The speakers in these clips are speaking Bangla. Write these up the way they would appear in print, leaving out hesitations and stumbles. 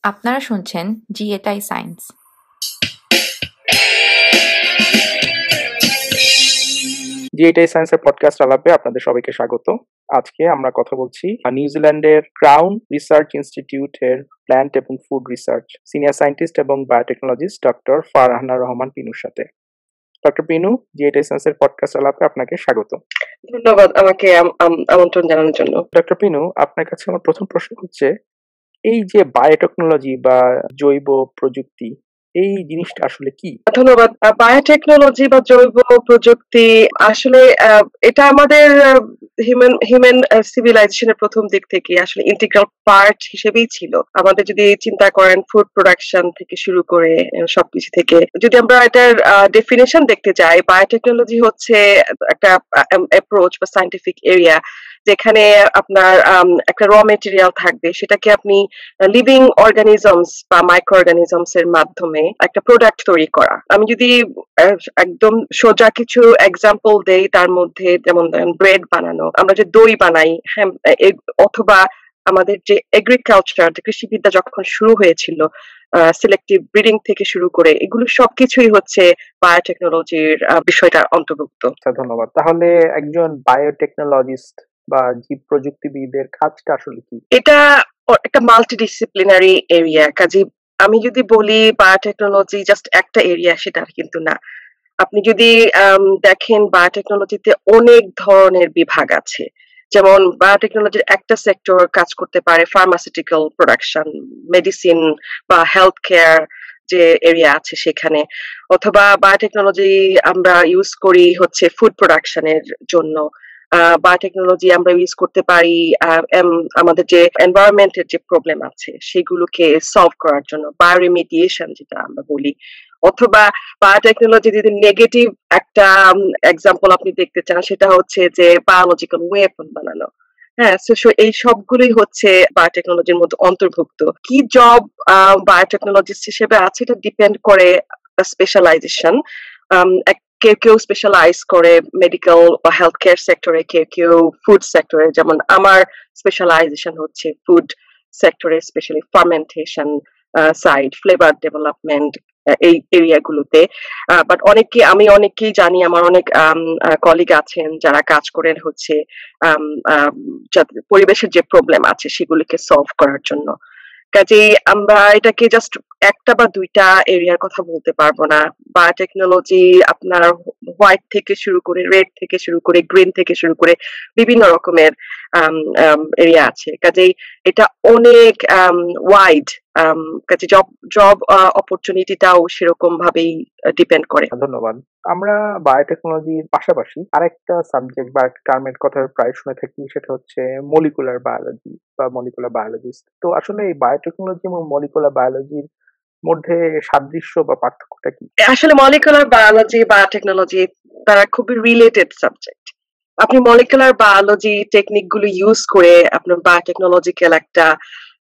আপনারা শুনছেন জি এটাই সায়েন্স। জি এটাই সায়েন্সের পডকাস্ট আলাপে আপনাদের সবাইকে স্বাগত। আজকে আমরা কথা বলছি নিউজিল্যান্ডের ক্রাউন রিসার্চ ইনস্টিটিউটের প্ল্যান্ট এবং ফুড রিসার্চ সিনিয়র সায়েন্টিস্ট এবং বায়োটেকনোলজিস্ট ডক্টর ফারহানা রহমান পিনুর সাথে। ডক্টর পিনু, জি এটাই সায়েন্সের পডকাস্ট আলাপে আপনাকে স্বাগত। ধন্যবাদ আমাকে আমন্ত্রণ জানানোর জন্য। ডক্টর পিনু, আপনার কাছে আমার প্রথম প্রশ্ন হচ্ছে, এই যে বায়োটেকনোলজি বা জৈব প্রযুক্তি, এই জিনিসটা আসলে কি? ধন্যবাদ। বায়োটেকনোলজি বা জৈব প্রযুক্তি আসলে এটা আমাদের হিউম্যান সিভিলাইজেশনের প্রথম দিক থেকে আসলে ইন্টিগ্রাল পার্ট হিসেবেই ছিল। আমাদের যদি চিন্তা করেন ফুড প্রোডাকশন থেকে শুরু করে সবকিছু থেকে, যদি আমরা এটার ডেফিনেশন দেখতে যাই, বায়োটেকনোলজি হচ্ছে একটা অ্যাপ্রোচ বা সায়েন্টিফিক এরিয়া যেখানে আপনার একটা র মেটেরিয়াল থাকবে, সেটাকে আপনি লিভিং অর্গানিজমস বা মাইক্রো অর্গানিজমস এর মাধ্যমে একটা প্রোডাক্ট তৈরি করা। আমি যদি একদম সোজা কিছু এক্সাম্পল দেই, তার মধ্যে যেমন ব্রেড বানানো, আমরা যে দই বানাই, হ্যাঁ, অথবা আমাদের যে এগ্রিকালচার, কৃষিবিদ্যা যখন শুরু হয়েছিল, সিলেক্টিভ ব্রিডিং থেকে শুরু করে, এগুলো সবকিছুই হচ্ছে বায়োটেকনোলজির বিষয়টা অন্তর্ভুক্ত। ধন্যবাদ। তাহলে একজন বায়োটেকনোলজিস্ট বা জীব প্রযুক্তিবিদের কাজটা আসলে কি? এটা একটা মাল্টিডিসিপ্লিনারি এরিয়া। কাজে আমি যদি বলি বায়োটেকনোলজি জাস্ট একটা এরিয়া, সেটা কিন্তু না। আপনি যদি দেখেন, বায়োটেকনোলজিতে অনেক ধরনের বিভাগ আছে। যেমন বায়োটেকনোলজির একটা সেক্টর কাজ করতে পারে ফার্মাসিউটিক্যাল প্রোডাকশন, মেডিসিন বা হেলথ কেয়ার যে এরিয়া আছে সেখানে, অথবা বায়োটেকনোলজি আমরা ইউজ করি হচ্ছে ফুড প্রোডাকশনের জন্য। বায়োটেকনোলজি আমরা ইউজ করতে পারি আমাদের যে এনভায়রনমেন্টের যে প্রবলেম আছে সেগুলোকে সলভ করার জন্য, বায়োরিমিডিয়েশন যেটা আমরা বলি। অথবা বায়োটেকনোলজি যদি নেগেটিভ একটা এক্সাম্পল আপনি দেখতে চান, সেটা হচ্ছে যে বায়োলজিক্যাল ওয়েপন বানানো। হ্যাঁ, এই সবগুলোই হচ্ছে বায়োটেকনোলজির মধ্যে অন্তর্ভুক্ত। কি জব বায়োটেকনোলজিস্ট হিসেবে আছে, এটা ডিপেন্ড করে স্পেশালাইজেশন। কেউ কেউ স্পেশালাইজ করে মেডিকেল বা হেলথ কেয়ার সেক্টরে, কেউ কেউ ফুড সেক্টরে। যেমন আমার স্পেশালাইজেশন হচ্ছে ফুড সেক্টরে, specially fermentation side, flavour development, এই এরিয়াগুলোতে। বাট আমি অনেকেই জানি, আমার অনেক কলিগ আছেন যারা কাজ করেন হচ্ছে পরিবেশের যে প্রবলেম আছে সেগুলিকে সলভ করার জন্য। কাজেই আমরা এটাকে জাস্ট একটা বা দুইটা এরিয়ার কথা বলতে পারবো না। বায়োটেকনোলজি আপনার হোয়াইট থেকে শুরু করে, রেড থেকে শুরু করে, গ্রিন থেকে শুরু করে বিভিন্ন রকমের এরিয়া আছে। কাজেই এটা অনেক ওয়াইড। কাজে জব অপরচুনিটিটাও সেরকম ভাবেই ডিপেন্ড করে। ধন্যবাদ। আমরা বায়োটেকনোলজির পাশাপাশি আরেকটা সাবজেক্ট বা টার্মের কথা প্রায় শুনে থাকি, সেটা হচ্ছে মলিকুলার বায়োলজি বা মলিকুলার বায়োলজিস্ট। তো আসলে এই বায়োটেকনোলজি এবং মলিকুলার বায়োলজির মধ্যে সাদৃশ্য বা পার্থক্যটা কি? আসলে মলিকুলার বায়োলজি, বায়োটেকনোলজি তারা খুবই রিলেটেড সাবজেক্ট। আপনি মলিকুলার বায়োলজি টেকনিক গুলো ইউজ করে আপনার বায়োটেকনোলজিক্যাল একটা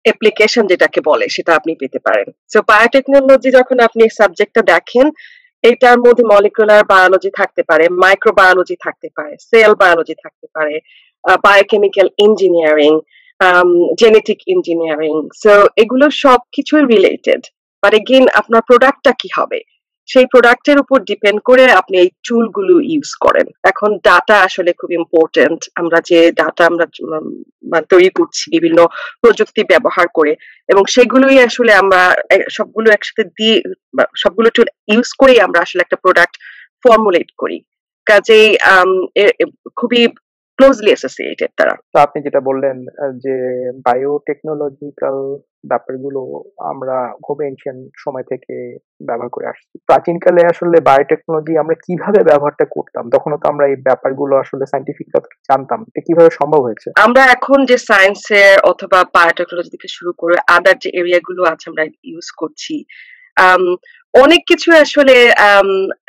অ্যাপ্লিকেশন যেটাকে বলে সেটা আপনি পেতে পারেন। সো বায়োটেকনোলজি যখন আপনি সাবজেক্টটা দেখেন, এটার মধ্যে মলিকুলার বায়োলজি থাকতে পারে, মাইক্রোবায়োলজি থাকতে পারে, সেল বায়োলজি থাকতে পারে, biochemical engineering, genetic engineering. So এগুলো সবকিছুই রিলেটেড। বাট এগেইন আপনার প্রোডাক্টটা কি হবে, সেই প্রোডাক্টের উপর ডিপেন্ড করে আপনি এই টুলগুলো ইউজ করেন। এখন ডাটা আসলে খুব ইম্পর্টেন্ট। আমরা যে ডাটা আমরা তৈরি করছি বিভিন্ন প্রযুক্তি ব্যবহার করে, এবং সেগুলোই আসলে আমরা সবগুলো একসাথে দিয়ে, সবগুলো টুল ইউজ করেই আমরা আসলে একটা প্রোডাক্ট ফর্মুলেট করি। কাজেই খুবই ক্লোজলি অ্যাসোসিয়েটেড তারা। তো আপনি যেটা বললেন যে বায়োটেকনোলজিক্যাল ব্যাপারগুলো আমরা খুব এনশিয়েন্ট সময় থেকে ব্যবহার করে আসছি। প্রাচীনকালে আসলে বায়োটেকনোলজি আমরা কিভাবে ব্যবহারটা করতাম, তখনও তো আমরা এই ব্যাপারগুলো আসলে সায়েন্টিফিক জানতাম, এটা কিভাবে সম্ভব হয়েছে? আমরা এখন যে সায়েন্সের অথবা বায়োটেকনোলজি থেকে শুরু করে আদার যে এরিয়া গুলো আছে আমরা ইউজ করছি, অনেক কিছু আসলে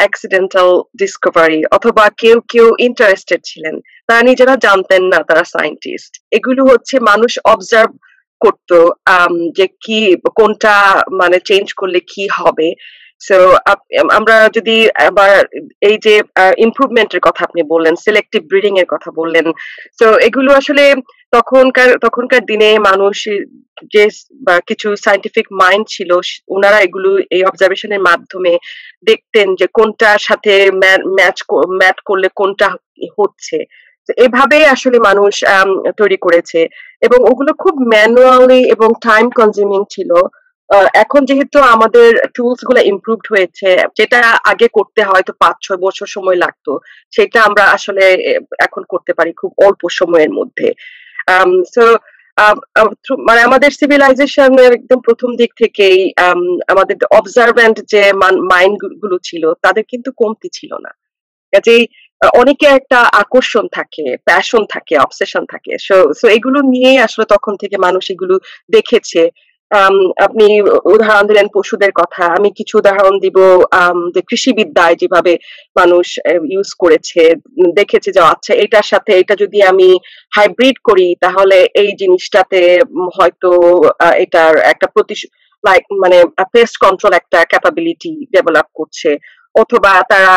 অ্যাক্সিডেন্টাল ডিসকভারি, অথবা কেউ কেউ ইন্টারেস্টেড ছিলেন, তারা নিজেরা জানতেন না তারা সায়েন্টিস্ট। এগুলো হচ্ছে মানুষ অবজার্ভ করতো যে কি কোনটা মানে চেঞ্জ করলে কি হবে, সো আমরা যদি আবার এই যে ইমপ্রুভমেন্টের কথা আপনি বললেন, সিলেক্টিভ ব্রিডিং এর কথা বললেন, সো এগুলো আসলে তখনকার দিনে মানুষ যে বা কিছু সায়েন্টিফিক মাইন্ড ছিল, ওনারা এগুলো এই অবজারভেশনের মাধ্যমে দেখতেন যে কোনটার সাথে ম্যাচ করলে কোনটা হচ্ছে। তো এভাবেই আসলে মানুষ তৈরি করেছে, এবং ওগুলো খুব ম্যানুয়ালি এবং টাইম কনজিউমিং ছিল। এখন যেহেতু আমাদের টুলস গুলো ইমপ্রুভড হয়েছে, যেটা আগে করতে হয়তো ৫-৬ বছর সময় লাগতো, সেটা আমরা আসলে এখন করতে পারি খুব অল্প সময়ের মধ্যে। সো মানে আমাদের সিভিলাইজেশনের একদম প্রথম দিক থেকেই আমাদের অবজারভেন্ট যে মাইন্ড গুলো ছিল, তাদের কিন্তু কমতি ছিল না। কাজেই অনেকের একটা আকর্ষণ থাকে, প্যাশন থাকে, অবসেশন থাকে। সো এগুলো নিয়েই আসলে তখন থেকে মানুষ এগুলো দেখেছে। আপনি উদাহরণ দিলেন পশুদের কথা, আমি কিছু উদাহরণ দিব। যে কৃষিবিদ্যায় যেভাবে মানুষ ইউজ করেছে, দেখেছে যে আচ্ছা এটার সাথে এটা যদি আমি হাইব্রিড করি, তাহলে এই জিনিসটাতে হয়তো এটার একটা লাইক মানে পেস্ট কন্ট্রোল একটা ক্যাপাবিলিটি ডেভেলপ করছে, অথবা তারা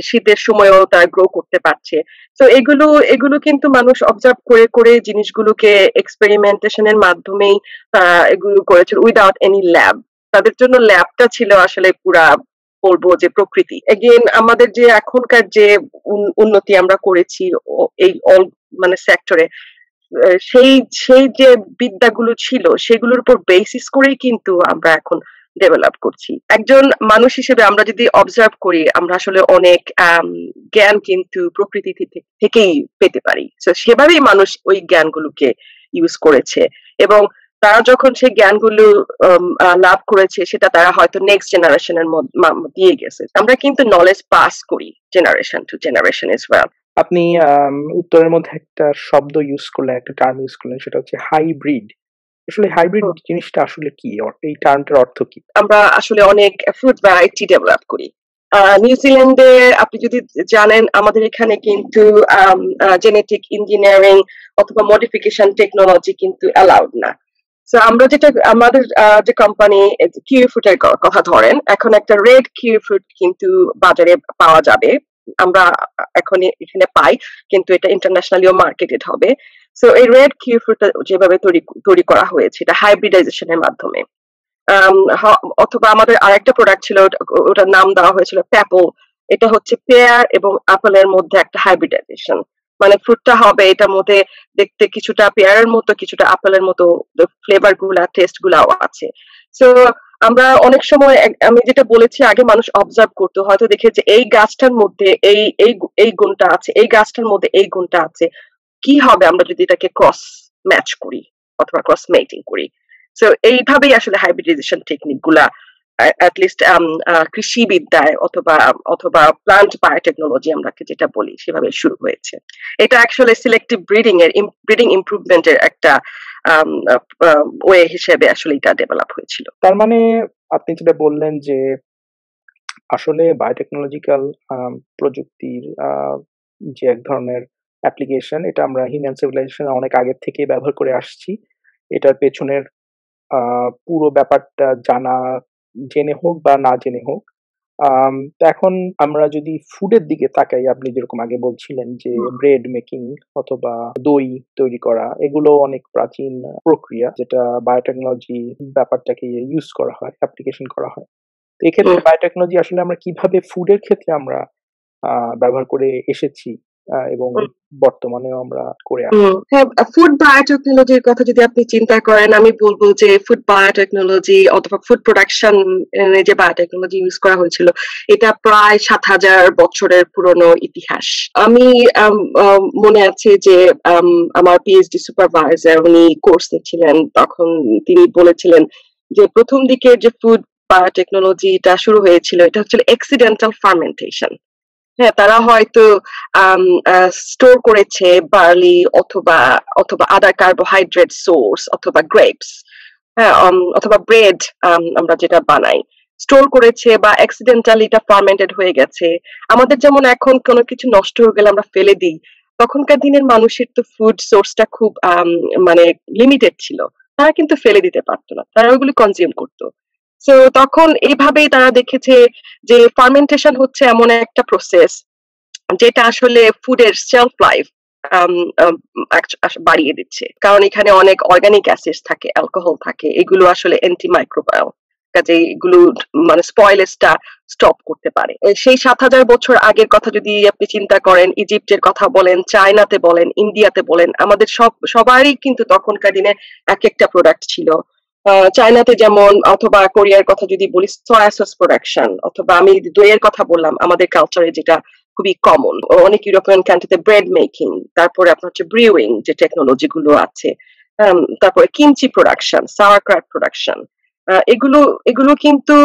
শীতের সময়ও তারা গ্রো করতে পারছে। তো এগুলো কিন্তু মানুষ অবজার্ভ করে করে জিনিসগুলোকে এক্সপেরিমেন্টেশনের মাধ্যমেই এগুলো করেছে, উইদাউট এনি ল্যাব। তাদের জন্য ল্যাবটা ছিল আসলে পুরা বলবো যে প্রকৃতি। এগেইন আমাদের যে এখনকার যে উন্নতি আমরা করেছি এই অল মানে সেক্টরে, সেই সেই যে বিদ্যাগুলো ছিল সেগুলোর উপর বেসিস করেই কিন্তু আমরা এখন ডেভেলপ করছি। একজন মানুষ হিসেবে আমরা যদি অবজার্ভ করি, আমরা আসলে অনেক জ্ঞান কিন্তু প্রকৃতি থেকেই পেতে পারি। তো সেভাবেই মানুষ ওই জ্ঞানগুলোকে ইউজ করেছে, এবং তারা যখন সেই জ্ঞানগুলো লাভ করেছে, সেটা তারা হয়তো নেক্সট জেনারেশনের দিয়ে গেছে। আমরা কিন্তু নলেজ পাস করি generation to generation as well. আপনি উত্তরের মধ্যে একটা শব্দ ইউজ করলেন, একটা টার্ম ইউজ করলেন, সেটা হচ্ছে হাইব্রিড। আসলে হাইব্রিড জিনিসটা আসলে কি? এই টার্মটার অর্থ কি? আমরা আসলে অনেক ফ্রুট ভ্যারাইটি ডেভেলপ করি। নিউজিল্যান্ডে আপনি যদি জানেন, আমাদের এখানে কিন্তু জেনেটিক ইঞ্জিনিয়ারিং অথবা মডিফিকেশন টেকনোলজি কিন্তু অ্যালাউড না। তো আমরা যেটা আমাদের যে কোম্পানি কিউই ফ্রুটের কথা ধরেন, এখন একটা রেড কিউই ফ্রুট কিন্তু বাজারে পাওয়া যাবে। আমরা এখন এখানে পাই, কিন্তু এটা ইন্টারন্যাশনালিও মার্কেটেড হবে। সো এই রেড কিউই ফ্রুট যেভাবে তৈরি করা হয়েছে, এটা হাইব্রিডাইজেশনের মাধ্যমে। অথবা আমাদের আরেকটা প্রোডাক্ট ছিল, ওটার নাম দেওয়া হয়েছিল প্যাপল। এটা হচ্ছে পেয়ার এবং আপেলের মধ্যে একটা হাইব্রিডাইজেশন। মানে ফ্রুটটা হবে এটার মধ্যে দেখতে কিছুটা পেয়ারের মতো, কিছুটা আপেলের মতো, ফ্লেভার গুলা, টেস্ট গুলাও আছে। সো আমরা অনেক সময়, আমি যেটা বলেছি আগে, মানুষ অবজার্ভ করতো, হয়তো দেখেছে এই গাছটার মধ্যে এই এই এই গুণটা আছে, এই গাছটার মধ্যে এই গুণটা আছে, কি হবে আমরা যদি এটাকে ক্রস ম্যাচ করি অথবা ক্রস মেটিং করি। সো এইভাবেই আসলে হাইব্রিডাইজেশন টেকনিক গুলা অ্যাটলিস্ট কৃষি বিদ্যায় অথবা প্লান্ট বায়োটেকনোলজি আমরা যেটা বলি, সেভাবে শুরু হয়েছে। এটা আসলে সিলেক্টিভ ব্রিডিং ইমপ্রুভমেন্টের একটা ওয়ে হিসেবে আসলে এটা ডেভেলপ হয়েছিল। তার মানে আপনি যেটা বললেন যে আসলে বায়োটেকনোলজিক্যাল প্রযুক্তির যে এক ধরনের অ্যাপ্লিকেশন, এটা আমরা হিউম্যান সিভিলাইজেশন অনেক আগের থেকেই ব্যবহার করে আসছি। এটার পেছনের পুরো ব্যাপারটা জেনে হোক বা না জেনে হোক। তো এখন আমরা যদি ফুডের দিকে তাকাই, আপনি যেরকম আগে বলছিলেন যে ব্রেড মেকিং অথবা দই তৈরি করা, এগুলো অনেক প্রাচীন প্রক্রিয়া, যেটা বায়োটেকনোলজি ব্যাপারটাকে ইউজ করা হয়, অ্যাপ্লিকেশন করা হয়। তো এক্ষেত্রে বায়োটেকনোলজি আসলে আমরা কিভাবে ফুডের ক্ষেত্রে আমরা ব্যবহার করে এসেছি এবং বর্তমানেও আমরা করে আসছি। হ্যাঁ, ফুড বায়োটেকনোলজির কথা যদি আপনি চিন্তা করেন, আমি বলবো যে ফুড বায়োটেকনোলজি অথবা ফুড প্রোডাকশন যে বায়োটেকনোলজি ইউজ করা হয়েছিল, এটা প্রায় ৭,০০০ বছরের পুরনো ইতিহাস। আমি মনে আছে যে আমার পিএইচডি সুপারভাইজার, উনি কোর্স নিচ্ছিলেন, তখন তিনি বলেছিলেন যে প্রথম দিকের যে ফুড বায়োটেকনোলজিটা শুরু হয়েছিল, এটা হচ্ছে অ্যাক্সিডেন্টাল ফার্মেন্টেশন। হ্যাঁ, তারা হয়তো স্টোর করেছে বার্লি অথবা আদার কার্বোহাইড্রেট সোর্স অথবা গ্রেপস, হ্যাঁ, অথবা ব্রেড আমরা যেটা বানাই, স্টোর করেছে বা অ্যাক্সিডেন্টালি এটা ফার্মেন্টেড হয়ে গেছে। আমাদের যেমন এখন কোনো কিছু নষ্ট হয়ে গেলে আমরা ফেলে দিই, তখনকার দিনের মানুষের তো ফুড সোর্সটা খুব মানে লিমিটেড ছিল, তারা কিন্তু ফেলে দিতে পারতো না, তারা ওইগুলি কনজিউম করতো। সো তখন এইভাবেই তারা দেখেছে যে ফার্মেন্টেশন হচ্ছে এমন একটা প্রসেস যেটা আসলে ফুডের সেলফ লাইফ বাড়িয়ে দিচ্ছে, কারণ এখানে অনেক অর্গানিক অ্যাসিডস থাকে, অ্যালকোহল থাকে, এগুলো আসলে অ্যান্টিমাইক্রোবায়াল, কাজে এগুলো মানে স্পয়েলেসটা স্টপ করতে পারে। সেই 7,000 বছর আগের কথা যদি আপনি চিন্তা করেন, ইজিপ্টের কথা বলেন, চায়নাতে বলেন, ইন্ডিয়াতে বলেন, আমাদের সবারই কিন্তু তখনকার দিনে এক একটা প্রোডাক্ট ছিল। চায়নাতে যেমন, অথবা কোরিয়ার কথা যদি বলি, সয়া সস প্রোডাকশন, অথবা আমি দইয়ের কথা বললাম, আমাদের কালচারে যেটা খুবই কমন। অনেক ইউরোপিয়ান কান্ট্রিতে ব্রেড মেকিং, তারপরে আপনার হচ্ছে ব্রিউইং যে টেকনোলজি গুলো আছে, তারপরে কিমচি প্রোডাকশন, সাওয়ারক্রাট প্রোডাকশন, এগুলো এগুলো কিন্তু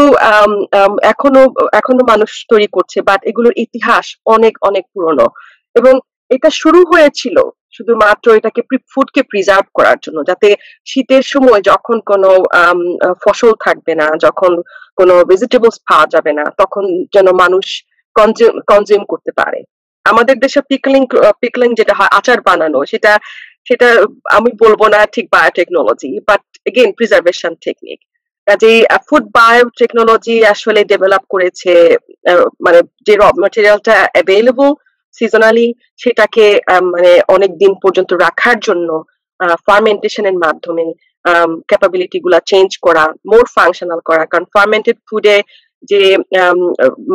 এখনো এখনো মানুষ তৈরি করছে, বাট এগুলোর ইতিহাস অনেক অনেক পুরনো। এবং এটা শুরু হয়েছিল শুধুমাত্র এটাকে ফুডকে প্রিজার্ভ করার জন্য, যাতে শীতের সময় যখন কোনো ফসল থাকবে না, যখন কোনো ভেজিটেবলস পাওয়া যাবে না, তখন যেন মানুষ কনজিউম করতে পারে। আমাদের দেশে পিকলিং যেটা হয়, আচার বানানো, সেটা সেটা আমি বলবো না ঠিক biotechnology, but again preservation technique. কাজেই ফুড বায়োটেকনোলজি আসলে ডেভেলপ করেছে, মানে যে র ম্যাটেরিয়ালটা অ্যাভেলেবল সিজনালি, সেটাকে মানে অনেক দিন পর্যন্ত রাখার জন্য ফার্মেন্টেশনের মাধ্যমে ক্যাপাবিলিটি গুলা চেঞ্জ করা, মোর ফাংশনাল করা। কারণ ফার্মেন্টেড ফুডে যে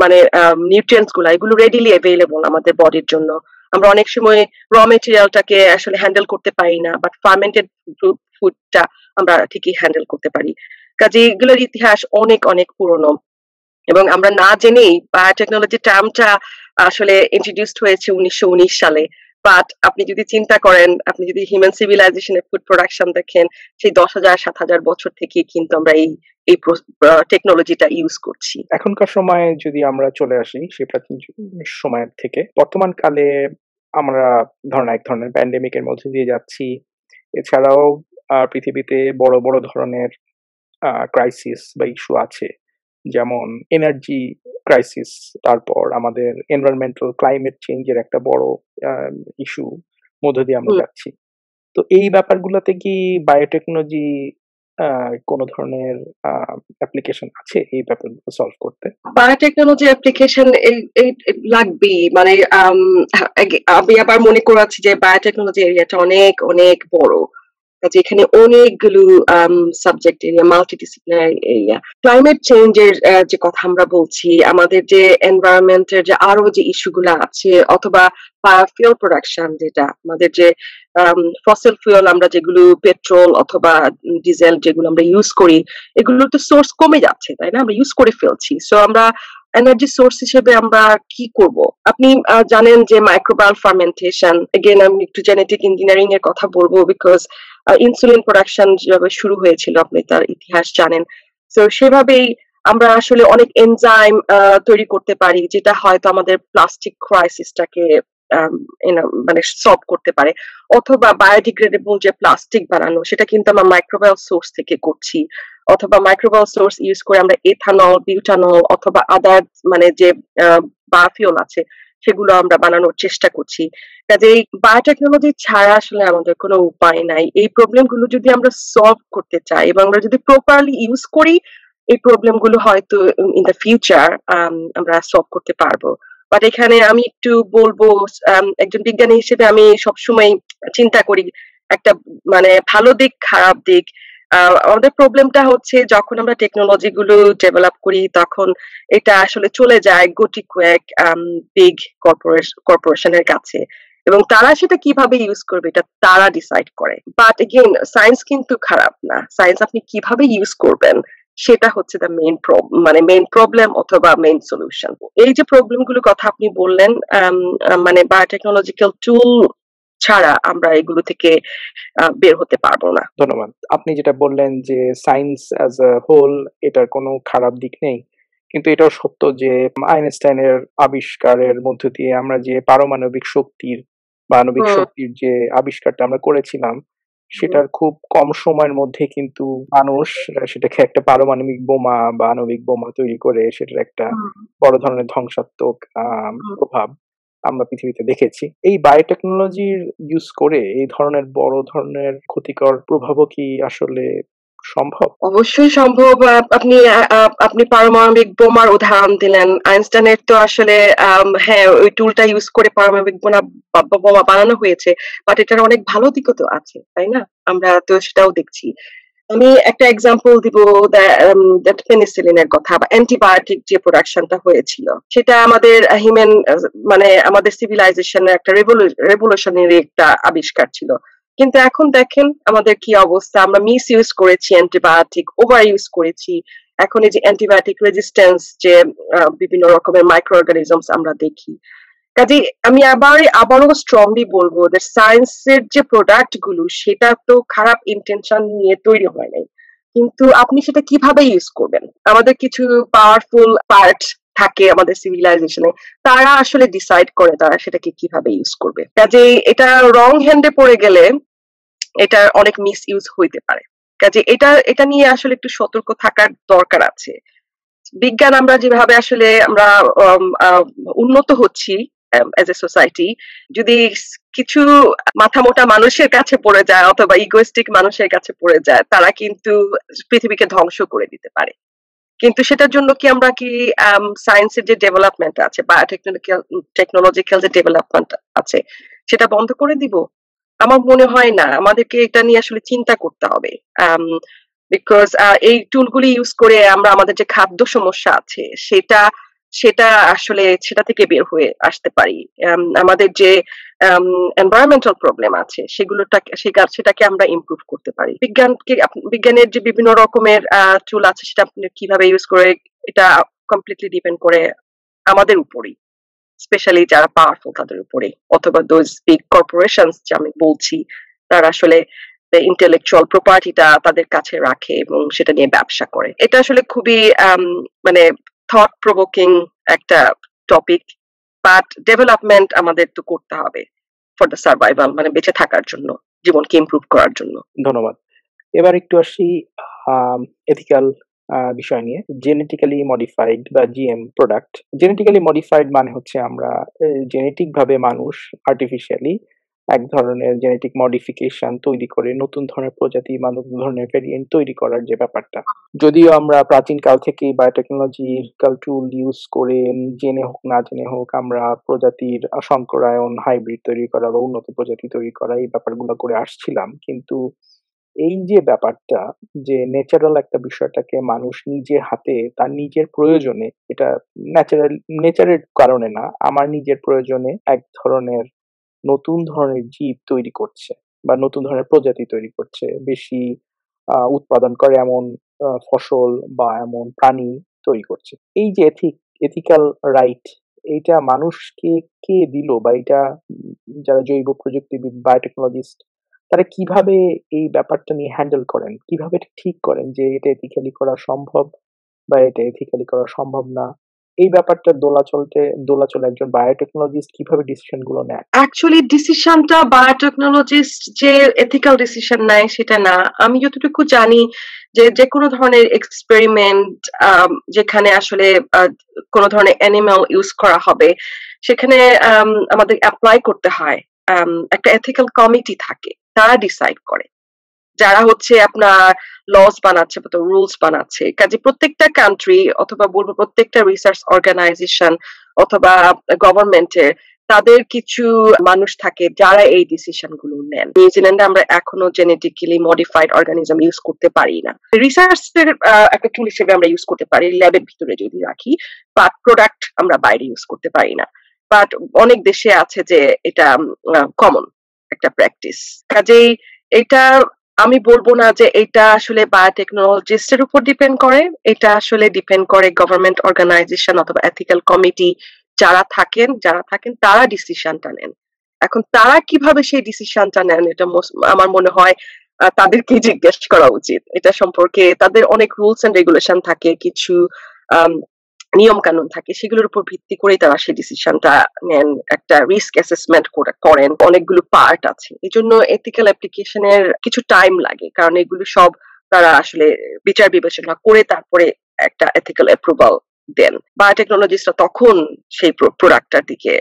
মানে নিউট্রিয়েন্টস গুলা, এগুলো রেডিলি অ্যাভেলেবল আমাদের বডির জন্য। আমরা অনেক সময় র মেটেরিয়ালটাকে আসলে হ্যান্ডেল করতে পারি না, বাট ফার্মেন্টেড ফুডটা আমরা ঠিকই হ্যান্ডেল করতে পারি। কাজে এগুলোর ইতিহাস অনেক অনেক পুরনো, এবং আমরা না জেনেই বায়োটেকনোলজি টার্মটা আসলে ইন্ট্রোডিউসড হয়েছে 1919 সালে। বাট আপনি যদি চিন্তা করেন, আপনি যদি হিউম্যান সিভিলাইজেশনের ফুড প্রোডাকশন দেখেন, সেই 10,000-7,000 বছর থেকে কিন্তু আমরা এই এই টেকনোলজিটা ইউজ করছি। এখনকার সময়ে যদি আমরা চলে আসি সেই প্রাচীন সময়ের থেকে বর্তমান কালে, আমরা এক ধরনের প্যান্ডেমিকের মধ্যে দিয়ে যাচ্ছি। এছাড়াও পৃথিবীতে বড় বড় ধরনের ক্রাইসিস বা ইস্যু আছে, যেমন এনার্জি ক্রাইসিস, তারপর আমাদের এনভায়রনমেন্টাল ক্লাইমেট চেঞ্জের একটা বড় ইস্যু মধ্য দিয়ে আমরা যাচ্ছি। তো এই ব্যাপারগুলোতে কি বায়োটেকনোলজি কোনো ধরনের অ্যাপ্লিকেশন আছে এই ব্যাপারগুলো সলভ করতে? বায়োটেকনোলজি অ্যাপ্লিকেশন লাগবেই, মানে আমি আবার মনে করাচ্ছি যে বায়োটেকনোলজি এরিয়াটা অনেক অনেক বড়, যেখানে অনেকগুলো subject area, multidisciplinary area. Climate চেঞ্জের যে কথা আমরা বলছি, আমাদের যে এনভায়রনমেন্টের যে আরো যে ইস্যুগুলো আছে, অথবা বায়োফুয়েল প্রোডাকশন, যেটা আমাদের যে ফসিল ফুয়েল, আমরা যেগুলো পেট্রোল অথবা ডিজেল যেগুলো আমরা ইউজ করি, এগুলোর তো সোর্স কমে যাচ্ছে, তাই না? আমরা ইউজ করে ফেলছি। সো আমরা এনার্জি সোর্স হিসেবে আমরা কি করব? আপনি জানেন যে মাইক্রোবায়াল ফার্মেন্টেশন, এগেন আমি একটু জেনেটিক ইঞ্জিনিয়ারিং এর কথা বলবো, বিকজ ইনসুলিন প্রোডাকশন যেভাবে শুরু হয়েছিল আপনি তার ইতিহাস জানেন। তো সেভাবেই আমরা আসলে অনেক এনজাইম তৈরি করতে পারি, যেটা হয়তো আমাদের প্লাস্টিক ক্রাইসিসটাকে মানে সলভ করতে পারে। অথবা বায়োডিগ্রেডেবল যে প্লাস্টিক বানানো, সেটা কিন্তু আমরা মাইক্রোবায়াল সোর্স থেকে করছি। অথবা মাইক্রোবায়াল সোর্স ইউজ করে আমরা এথানল, বিউটানল অথবা আদার মানে যে বায়োফুয়েল আছে, সেগুলো আমরা বানানোর চেষ্টা করছি। কাজেই বায়োটেকনোলজি ছাড়া আসলে আমাদের কোনো উপায় নাই। এই প্রবলেম গুলো যদি আমরা সলভ করতে চাই এবং আমরা যদি প্রপারলি ইউজ করি, এই প্রবলেম গুলো হয়তো ইন দ্য ফিউচার আমরা সলভ করতে পারবো। বাট এখানে আমি একটু বলবো, একজন বিজ্ঞানী হিসেবে আমি সবসময় চিন্তা করি একটা মানে ভালো দিক, খারাপ দিক। আমাদের প্রবলেমটা হচ্ছে যখন আমরা টেকনোলজি গুলো ডেভেলপ করি, তখন এটা আসলে চলে যায় গুটি কয়েক বিগ কর্পোরেশনের কাছে, এবং তারা সেটা কিভাবে ইউজ করবে এটা তারা ডিসাইড করে। বাট এগেইন সায়েন্স কিন্তু খারাপ না, সায়েন্স আপনি কিভাবে ইউজ করবেন সেটা হচ্ছে দ্য মেইন প্রবলেম অথবা মেইন সলিউশন। এই যে প্রবলেম গুলোর কথা আপনি বললেন, মানে বায়োটেকনোলজিক্যাল টুল ছাড়া আমরা এগুলো থেকে বের হতে পারবো না। ধন্যবাদ। আপনি যেটা বললেন যে সায়েন্স অ্যাজ আ হোল, এটার কোনো খারাপ দিক নেই, কিন্তু এটাও সত্য যে আইনস্টাইনের আবিষ্কারের মধ্য দিয়ে আমরা যে পারমাণবিক শক্তির বা আণবিক শক্তির যে আবিষ্কারটা আমরা করেছিলাম, সেটার খুব কম সময়ের মধ্যে কিন্তু মানুষ সেটাকে একটা পারমাণবিক বোমা বা আণবিক বোমা তৈরি করে সেটার একটা বড় ধরনের ধ্বংসাত্মক প্রভাব আমরা পৃথিবীতে দেখেছি। এই বায়োটেকনোলজির ইউজ করে এই ধরনের বড় ধরনের ক্ষতিকর প্রভাবও কি আসলে সম্ভব? অবশ্যই সম্ভব। আপনি পারমাণবিক বোমার উদাহরণ দিলেন। আইনস্টাইনের তো আসলে হ্যাঁ, ওই টুলটা ইউজ করে পারমাণবিক বোমা বানানো হয়েছে। বাট এটার অনেক ভালো দিকও তো আছে, তাই না? আমরা তো সেটাও দেখছি। আমি একটা এক্সাম্পল দিব দ্যাট পেনিসিলিনের কথা বা অ্যান্টিবায়োটিক যে প্রোডাকশনটা হয়েছিল। সেটা আমাদের হিউম্যান মানে আমাদের সিভিলাইজেশনের একটা রেভলিউশনারি একটা আবিষ্কার ছিল। কিন্তু এখন দেখেন আমাদের কি অবস্থা, আমরা মিস ইউজ করেছি অ্যান্টিবায়োটিক, ওভার ইউজ করেছি। এখন এই যে অ্যান্টিবায়োটিক রেজিস্ট্যান্স যে বিভিন্ন রকমের মাইক্রো অর্গানিজমস আমরা দেখি। কাজেই আমি আবারও স্ট্রংলি বলবো যে সায়েন্সের যে প্রোডাক্ট গুলো সেটা তো খারাপ ইন্টেনশন নিয়ে তৈরি হয় নাই, কিন্তু আপনি সেটা কিভাবে ইউজ করবেন। আমাদের কিছু পাওয়ারফুল পার্ট থাকে আমাদের সিভিলাইজেশনে, তারা আসলে ডিসাইড করে তারা সেটাকে কিভাবে ইউজ করবে। কাজেই এটা রং হ্যান্ডে পড়ে গেলে এটা অনেক মিস ইউজ হইতে পারে। কাজে এটা নিয়ে আসলে একটু সতর্ক থাকার দরকার আছে। বিজ্ঞান আমরা যেভাবে আসলে আমরা উন্নত হচ্ছি এজ এ সোসাইটি, যদি কিছু মাথা মোটা মানুষের কাছে পড়ে যায় অথবা ইগোইস্টিক মানুষের কাছে পড়ে যায়, তারা কিন্তু পৃথিবীকে ধ্বংস করে দিতে পারে। কিন্তু সেটার জন্য কি আমরা কি সায়েন্সের যে ডেভেলপমেন্ট আছে বা টেকনোলজিক্যাল যে ডেভেলপমেন্ট আছে সেটা বন্ধ করে দিব? আমার মনে হয় না। আমাদেরকে এটা নিয়ে আসলে চিন্তা করতে হবে। বিকজ এই টুলগুলি ইউজ করে আমরা আমাদের যে খাদ্য সমস্যা আছে সেটা সেটা আসলে সেটা থেকে বের হয়ে আসতে পারি। আমাদের যে এনভায়রনমেন্টাল প্রবলেম আছে সেটাকে আমরা ইমপ্রুভ করতে পারি। বিজ্ঞানের যে বিভিন্ন রকমের টুল আছে সেটা আপনি কিভাবে ইউজ করে এটা কমপ্লিটলি ডিপেন্ড করে আমাদের উপরেই, স্পেশালি যারা পাওয়ারফুল তাদের উপরে, অথবা দোজ বিগ কর্পোরেশনস যে আমি বলছি তারা আসলে ইন্টেলেকচুয়াল প্রপার্টিটা তাদের কাছে রাখে এবং সেটা নিয়ে ব্যবসা করে। এটা আসলে খুবই মানে থট প্রভোকিং একটা টপিক, বাট ডেভেলপমেন্ট আমাদের তো করতে হবে ফর দ্য সার্ভাইভাল, মানে বেঁচে থাকার জন্য, জীবনকে ইমপ্রুভ করার জন্য। ধন্যবাদ। এবার একটু আসি এথিক্যাল বিষয় নিয়ে। জেনেটিক্যালি মডিফাইড বা জিএম প্রোডাক্ট। জেনেটিক্যালি মডিফাইড মানে হচ্ছে আমরা জেনেটিক ভাবে মানুষ আর্টিফিশিয়ালি এক ধরনের জেনেটিক মডিফিকেশন তৈরি করে নতুন ধরনের প্রজাতি বা নতুন ধরনের ভেরিয়েন্ট তৈরি করার যে ব্যাপারটা, যদিও আমরা প্রাচীন কাল থেকেই বায়োটেকনোলজিক্যাল টুল ইউজ করে জেনে হোক না জেনে হোক আমরা প্রজাতির সংকরায়ন, হাইব্রিড তৈরি করা বা উন্নত প্রজাতি তৈরি করা এই ব্যাপারগুলো করে আসছিলাম, কিন্তু এই যে ব্যাপারটা যে ন্যাচারাল একটা বিষয়টাকে মানুষ নিজের হাতে তার নিজের প্রয়োজনে, এটা নেচারের কারণে না, আমার নিজের প্রয়োজনে এক ধরনের নতুন ধরনের জীব তৈরি করছে বা নতুন ধরনের প্রজাতি তৈরি করছে, বেশি উৎপাদন করে এমন ফসল বা এমন প্রাণী তৈরি করছে। এই যে এথিক্যাল রাইট, এইটা মানুষকে কে দিল, বা এটা যারা জৈব প্রযুক্তিবিদ বায়োটেকনোলজিস্ট তারা কিভাবে এই ব্যাপারটা নিয়ে হ্যান্ডেল করেন, কিভাবে এটা ঠিক করেন যে এটা এথিক্যালি করা সম্ভব বা এটা এথিক্যালি করা সম্ভব না? এই ব্যাপারটা দোলাচলে একজন বায়োটেকনোলজিস্ট কিভাবে ডিসিশন গুলো নেন? অ্যাকচুয়ালি ডিসিশনটা বায়োটেকনোলজিস্ট যে এথিক্যাল ডিসিশন নেয় সেটা না। আমি যতটুকু জানি যে কোনো ধরনের এক্সপেরিমেন্ট যেখানে আসলে কোনো ধরনের অ্যানিমাল ইউজ করা হবে সেখানে আমাদের অ্যাপ্লাই করতে হয়। একটা এথিক্যাল কমিটি থাকে, তারা ডিসাইড করে, যারা হচ্ছে আপনার লস বানাচ্ছে বা রুলস বানাচ্ছে। কাজে প্রত্যেকটা কান্ট্রি অথবা বলবো প্রত্যেকটা রিসার্চ অর্গানাইজেশন অথবা গভর্নমেন্টের তাদের কিছু মানুষ থাকে যারা এই ডিসিশন গুলো নেন। নিউজিল্যান্ডে আমরা এখনো জেনেটিক্যালি মডিফাইড অর্গানিজম ইউজ করতে পারি না। রিসার্চের একটা টুল হিসেবে আমরা ইউজ করতে পারি ল্যাবের ভিতরে যদি রাখি, বাট প্রোডাক্ট আমরা বাইরে ইউজ করতে পারি না। বাট অনেক দেশে আছে যে এটা কমন একটা প্র্যাকটিস। কাজেই এটা আমি বলবো না যে এটা আসলে বায়োটেকনোলজিস্টের উপর ডিপেন্ড করে, এটা আসলে ডিপেন্ড করে গভর্নমেন্ট অর্গানাইজেশন অথবা এথিক্যাল কমিটি যারা থাকেন তারা ডিসিশনটা নেন। এখন তারা কিভাবে সেই ডিসিশনটা নেন এটা আমার মনে হয় তাদেরকে জিজ্ঞেস করা উচিত। এটা সম্পর্কে তাদের অনেক রুলস এন্ড রেগুলেশন থাকে, কিছু নিয়ম কানুন থাকে, সেগুলোর উপর ভিত্তি করে তারা সেই ডিসিশনটা নেন, একটা রিস্ক অ্যাসেসমেন্ট করেন, অনেকগুলো পার্ট আছে। এই জন্য এথিক্যাল অ্যাপ্লিকেশনের কিছু টাইম লাগে, কারণ এগুলো সব তারা আসলে বিচার বিবেচনা করে তারপরে একটা এথিক্যাল অ্যাপ্রুভাল দেন। বায়োটেকনোলজিস্টরা তখন সেই প্রোডাক্টটার দিকে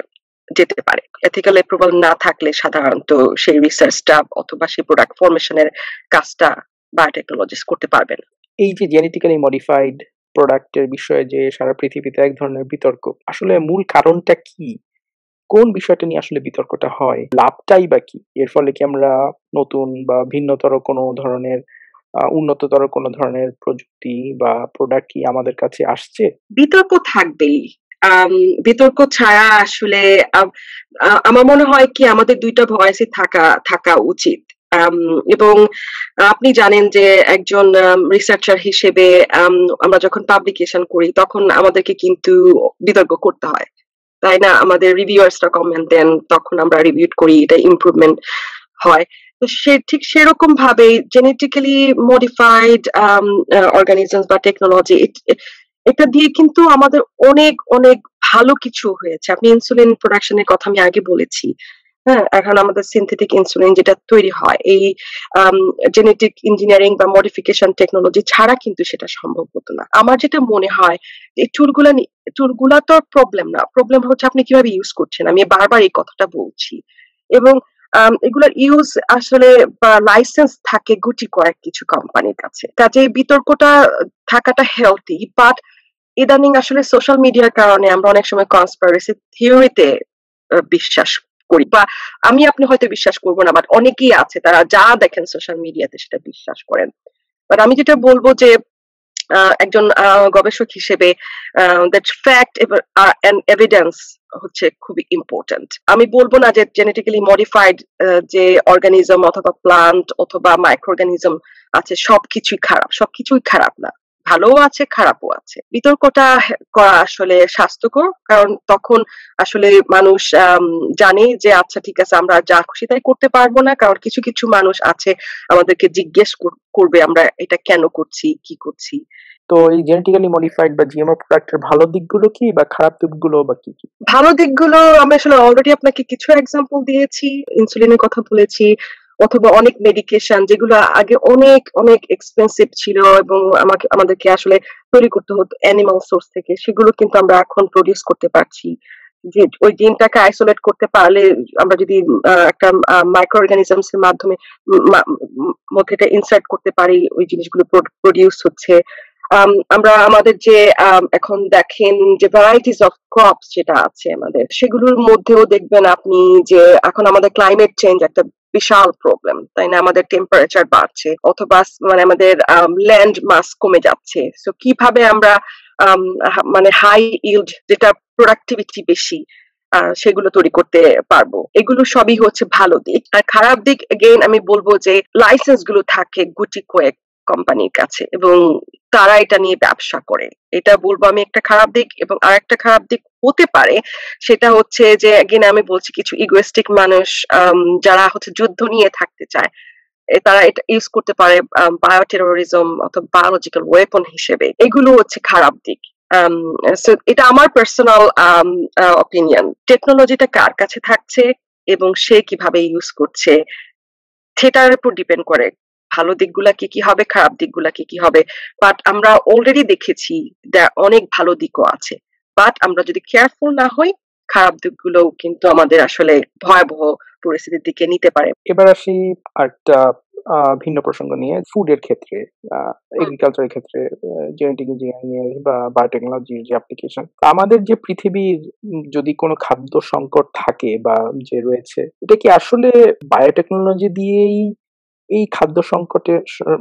যেতে পারে। এথিক্যাল অ্যাপ্রুভাল না থাকলে সাধারণত সেই রিসার্চটা অথবা সেই প্রোডাক্ট ফরমেশনের কাজটা বায়োটেকনোলজিস্ট করতে পারবে না। এই যে জেনেটিক্যালি মডিফাইড প্রোডাক্টের বিষয়ে যে সারা পৃথিবীতে এক ধরনের বিতর্ক, আসলে মূল কারণটা কি? কোন বিষয়টা নিয়ে আসলে বিতর্কটা হয়? লাভটাই বা কি? এর ফলে কি আমরা নতুন বা ভিন্নতর কোনো ধরনের উন্নততর কোনো ধরনের প্রযুক্তি বা প্রোডাক্ট কি আমাদের কাছে আসছে? বিতর্ক থাকবেই। বিতর্ক ছাড়া আসলে আমার মনে হয় কি আমাদের ২ টা ভয়েসই থাকা উচিত। এবং আপনি জানেন যে একজন রিসার্চার হিসেবে আমরা যখন পাবলিকেশন করি তখন আমাদেরকে কিন্তু বিতর্ক করতে হয়। তাই না? আমাদের রিভিউয়ার্সরা কমেন্ট দেন, তখন আমরা রিভিউ করি, এটা ইমপ্রুভমেন্ট হয়। তো ঠিক সেরকম ভাবে জেনেটিক্যালি মডিফাইড অর্গানিজমস বা টেকনোলজি এটা দিয়ে কিন্তু আমাদের অনেক অনেক ভালো কিছু হয়েছে। আপনি ইনসুলিন প্রোডাকশন এর কথা আমি আগে বলেছি। হ্যাঁ, এখন আমাদের সিনথেটিক ইনসুলিন যেটা তৈরি হয় এই জেনেটিক ইঞ্জিনিয়ারিং বা মডিফিকেশন টেকনোলজি ছাড়া কিন্তু সেটা সম্ভব হতো না। আমার যেটা মনে হয় এই টুলগুলা তো প্রবলেম না। প্রবলেম হচ্ছে আপনি কিভাবে ইউজ করছেন। আমি বারবার এই কথাটা বলছি। এবং এগুলার ইউজ আসলে বা লাইসেন্স থাকে গুটি কয়েক কিছু কোম্পানির কাছে। কাজেই বিতর্কটা থাকাটা হেলথি। বাট ইদানিং আসলে সোশ্যাল মিডিয়ার কারণে আমরা অনেক সময় কনস্পিরেসি থিওরিতে বিশ্বাস করি বা আপনি হয়তো বিশ্বাস করবো না, বাট অনেকেই আছে তারা যা দেখেন সোশ্যাল মিডিয়াতে সেটা বিশ্বাস করেন। বাট আমি যেটা বলবো যে একজন গবেষক হিসেবে দ্যাট ফ্যাক্ট এন্ড এভিডেন্স হচ্ছে খুবই ইম্পর্টেন্ট। আমি বলবো না যে জেনেটিক্যালি মডিফাইড যে অর্গানিজম অথবা প্লান্ট অথবা মাইক্রো অর্গানিজম আছে সবকিছুই খারাপ না, ভালোও আছে খারাপও আছে। বিতর্কটা করা আসলে স্বাস্থ্যকর, কারণ তখন আসলে মানুষ জানে যে আচ্ছা ঠিক আছে আমরা যা খুশি তাই করতে পারবো না, কারণ কিছু কিছু মানুষ আছে আমাদেরকে জিজ্ঞেস করবে আমরা এটা কেন করছি কি করছি। তো এই জেনেটিক্যালি মডিফাইড বা জিএমও প্রোডাক্টের ভালো দিকগুলো কি বা খারাপ দিকগুলো বা কি কি? ভালো দিকগুলো আমি আসলে অলরেডি আপনাকে কিছু এক্সাম্পল দিয়েছি, ইনসুলিনের কথা বলেছি, অথবা অনেক মেডিকেশন যেগুলো আগে অনেক অনেক এক্সপেন্সিভ ছিল এবং আমাদেরকে আসলে তৈরি করতে হতো অ্যানিমাল সোর্স থেকে, সেগুলো কিন্তু আমরা এখন প্রডিউস করতে পারছি। যে ওই জিনটাকে আইসোলেট করতে পারলে আমরা যদি একটা মাইক্রো অর্গানিজমস এর মাধ্যমে মধ্যে এটা ইনসার্ট করতে পারি, ওই জিনিসগুলো প্রডিউস হচ্ছে। আমরা আমাদের যে এখন দেখেন যে ভ্যারাইটিস অফ ক্রপস যেটা আছে আমাদের, সেগুলোর মধ্যেও দেখবেন আপনি যে এখন আমাদের ক্লাইমেট চেঞ্জ একটা বিশাল প্রবলেম, তাই না? আমাদের টেম্পারেচার বাড়ছে অথবা মানে আমাদের ল্যান্ড মাস কমে যাচ্ছে। সো কিভাবে আমরা মানে হাই ইল্ড যেটা প্রোডাক্টিভিটি বেশি সেগুলো তৈরি করতে পারবো, এগুলো সবই হচ্ছে ভালো দিক। আর খারাপ দিক এগেইন আমি বলবো যে লাইসেন্স গুলো থাকে গুটি কয়েক কোম্পানির কাছে এবং তারা এটা নিয়ে ব্যবসা করে, এটা বলবো আমি একটা খারাপ দিক। এবং আরেকটা খারাপ দিক হতে পারে সেটা হচ্ছে যে এগেইন আমি বলছি কিছু ইগোয়েস্টিক মানুষ যারা হচ্ছে যুদ্ধ নিয়ে থাকতে চায়, তারা এটা ইউজ করতে পারে বায়োটেরোরিজম অথবা বায়োলজিক্যাল ওয়েপন হিসেবে, এগুলো হচ্ছে খারাপ দিক। এটা আমার পার্সোনাল অপিনিয়ন। টেকনোলজিটা কার কাছে থাকছে এবং সে কিভাবে ইউজ করছে সেটার উপর ডিপেন্ড করে ভালো দিকগুলা কি কি হবে, খারাপ দিকগুলা কি কি হবে। বাট আমরা অলরেডি দেখেছি অনেক ভালো দিকও আছে, বাট আমরা যদি কেয়ারফুল না হই খারাপ দিকগুলো কিন্তু আমাদের আসলে ভয়াবহ পরিস্থিতির দিকে নিতে পারে। এবার আসি একটা ভিন্ন প্রসঙ্গ নিয়ে, ফুডের ক্ষেত্রে, এগ্রিকালচারের ক্ষেত্রে জেনেটিক ইঞ্জিনিয়ারিং এর বা বায়োটেকনোলজির যে অ্যাপ্লিকেশন, আমাদের যে পৃথিবীর যদি কোনো খাদ্য সংকট থাকে বা যে রয়েছে, এটা কি আসলে বায়োটেকনোলজি দিয়েই এই খাদ্য